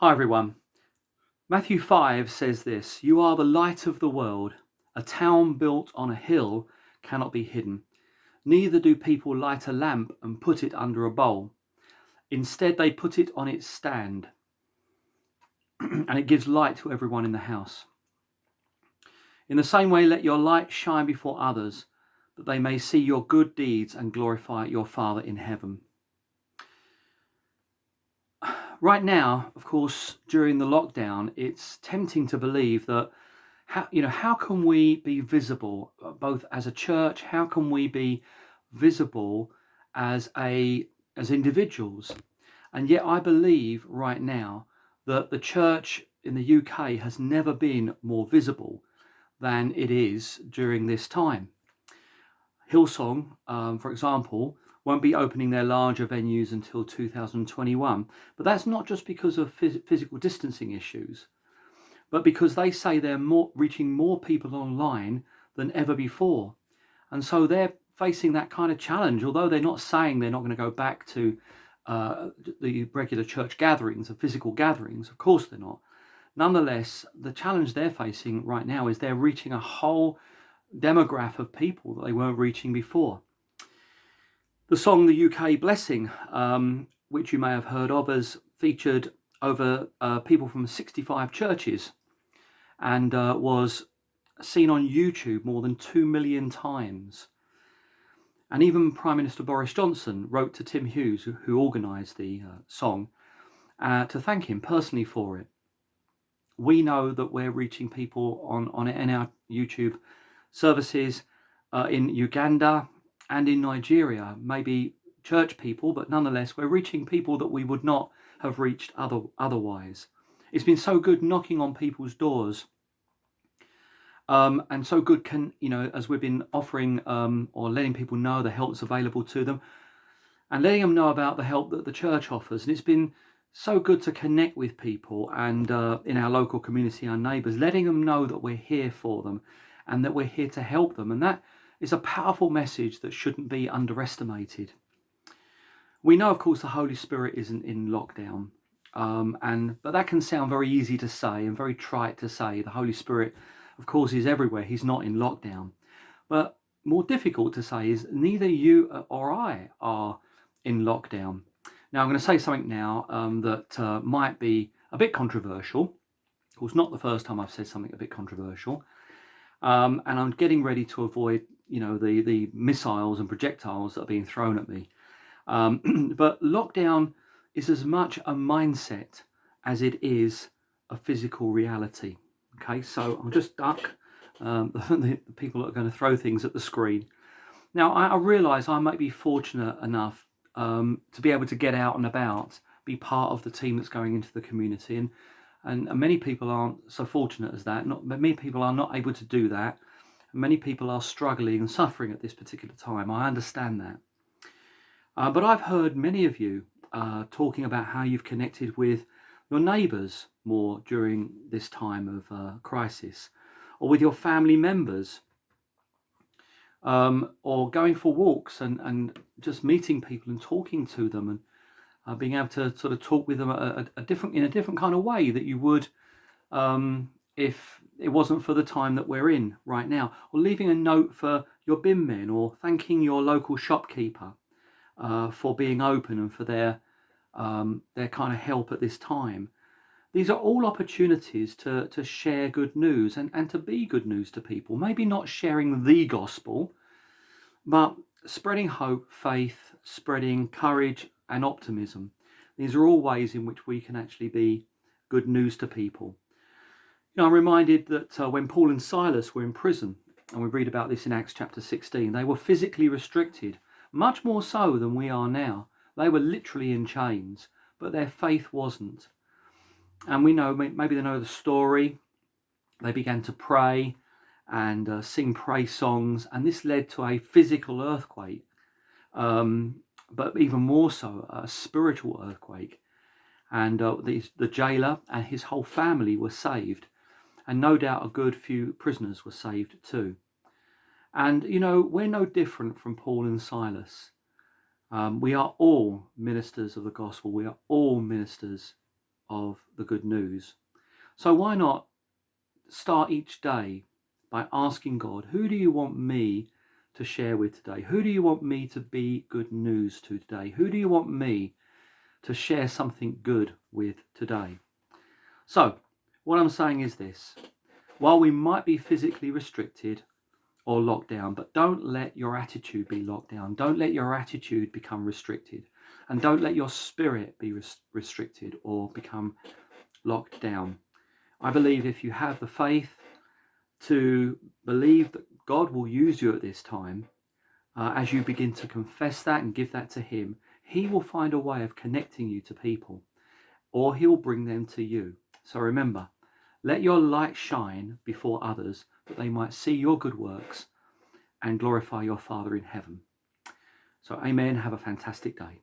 Hi everyone. Matthew 5 says this: "You are the light of the world. A town built on a hill cannot be hidden. Neither do people light a lamp and put it under a bowl. Instead, they put it on its stand, and it gives light to everyone in the house. In the same way, let your light shine before others, that they may see your good deeds and glorify your Father in heaven." Right now, of course, during the lockdown, it's tempting to believe that how can we be visible both as a church? How can we be visible as individuals? And yet, I believe right now that the church in the UK has never been more visible than it is during this time. Hillsong, for example, won't be opening their larger venues until 2021. But that's not just because of physical distancing issues, but because they say they're reaching more people online than ever before. And so they're facing that kind of challenge, although they're not saying they're not going to go back to the regular church gatherings, the physical gatherings. Of course they're not. Nonetheless, the challenge they're facing right now is they're reaching a whole demographic of people that they weren't reaching before. The song "The UK Blessing," which you may have heard of, has featured over people from 65 churches and was seen on YouTube more than 2 million times. And even Prime Minister Boris Johnson wrote to Tim Hughes, who organised the song, to thank him personally for it. We know that we're reaching people on it in our YouTube services in Uganda and in Nigeria, maybe church people, but nonetheless, we're reaching people that we would not have reached otherwise. It's been so good knocking on people's doors. And so good as we've been offering or letting people know the help that's available to them and letting them know about the help that the church offers. And it's been so good to connect with people and in our local community, our neighbours, letting them know that we're here for them and that we're here to help them. And that is a powerful message that shouldn't be underestimated. We know, of course, the Holy Spirit isn't in lockdown. But that can sound very easy to say and very trite to say. The Holy Spirit, of course, is everywhere. He's not in lockdown. But more difficult to say is neither you or I are in lockdown. Now, I'm going to say something now that might be a bit controversial. Of course, not the first time I've said something a bit controversial. And I'm getting ready to avoid, the missiles and projectiles that are being thrown at me. But lockdown is as much a mindset as it is a physical reality. Okay, so I'll just duck the people that are going to throw things at the screen. Now, I realise I might be fortunate enough to be able to get out and about, be part of the team that's going into the community, and many people aren't so fortunate as that. Many people are not able to do that. Many people are struggling and suffering at this particular time. I understand that. But I've heard many of you talking about how you've connected with your neighbours more during this time of crisis, or with your family members, or going for walks and just meeting people and talking to them and being able to sort of talk with them in a different kind of way that you would if it wasn't for the time that we're in right now, or leaving a note for your bin men, or thanking your local shopkeeper for being open and for their kind of help at this time. These are all opportunities to share good news and to be good news to people. Maybe not sharing the gospel, but spreading hope, faith, spreading courage and optimism. These are all ways in which we can actually be good news to people. I'm reminded that when Paul and Silas were in prison, and we read about this in Acts chapter 16, they were physically restricted, much more so than we are now. They were literally in chains, but their faith wasn't. And we know, maybe they know the story. They began to pray and sing praise songs, and this led to a physical earthquake, but even more so, a spiritual earthquake. And the jailer and his whole family were saved, and no doubt a good few prisoners were saved too. And we're no different from Paul and Silas. We are all ministers of the gospel. We are all ministers of the good news. So why not start each day by asking God, who do you want me to share with today? Who do you want me to be good news to today? Who do you want me to share something good with today? So what I'm saying is this: while we might be physically restricted or locked down, but don't let your attitude be locked down. Don't let your attitude become restricted, and don't let your spirit be restricted or become locked down. I believe if you have the faith to believe that God will use you at this time, as you begin to confess that and give that to him, he will find a way of connecting you to people, or he'll bring them to you. So remember, let your light shine before others, that they might see your good works and glorify your Father in heaven. So amen. Have a fantastic day.